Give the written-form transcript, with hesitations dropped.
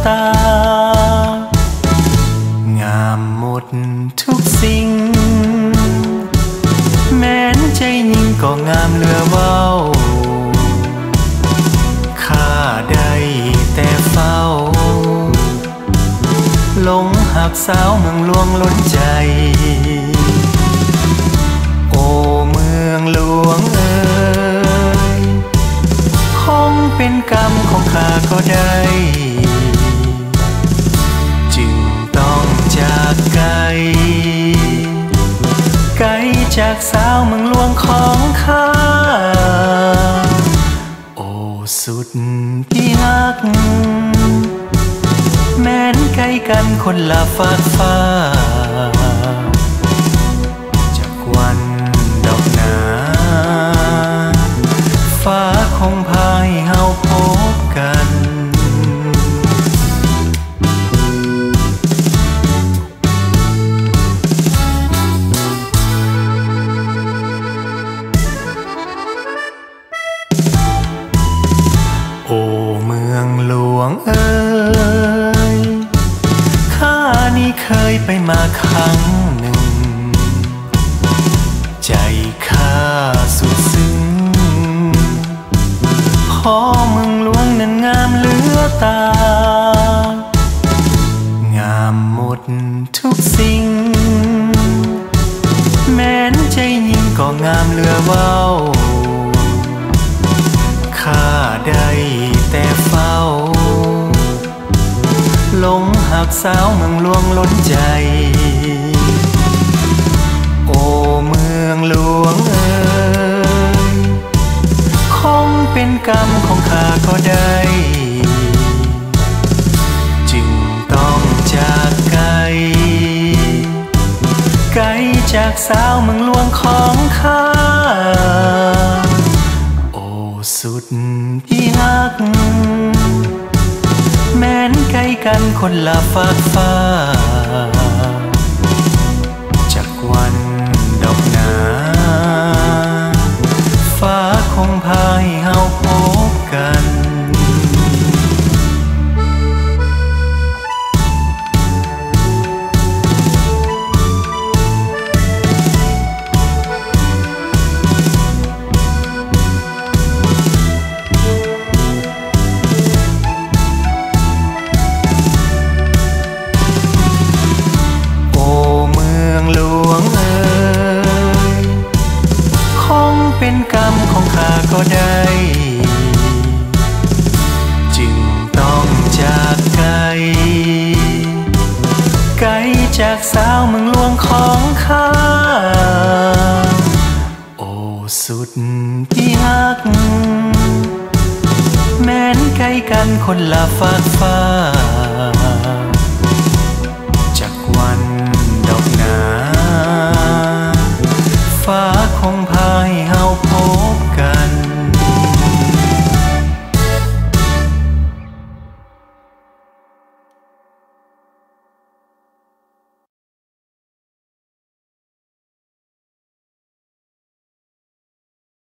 ตางามหมดทุกสิ่งแม้นใจยิ่งก็งามเหลือเว้าข้าได้แต่เฝ้าหลงหักสาวเมืองหลวงล้นใจโอ้เมืองหลวงเอ๋ยคงเป็นกรรมของข้าก็ได้จึงต้องจากไกลไกลจากสาวเมืองหลวงของข้าโอ้สุดที่รักแม้นไกลกันคนละฟากฟ้าจากวันดอกหนาฟ้าคงพาให้เฮาพบกันโอ้เมืองหลวงเอ๋ยข้านี่เคยไปมาครั้งหนึ่งใจข้าสุดซึ้งขอเมืองหลวงนั้นงามเหลือตางามหมดทุกสิ่งแม้นใจยิ่งก็งามเหลือเว้าข้าได้แต่เฝ้าหลงหักสาวเมืองหลวงล้นใจโอ้เมืองหลวงเอ๋ยคงเป็นกรรมของข้าก็ได้จึงต้องจากไกลไกลจากสาวเมืองหลวงของข้าโอ้สุดที่รักแม้นไกลกันคนละฟากฟ้าจากวันดอกหนาฟ้าคงพาให้เฮาพบกันเป็นกรรมของข้าก็ได้จึงต้องจากไกลไกลจากสาวเมืองหลวงของข้าโอ้สุดที่รักแม้นไกลกันคนละฟากฟ้า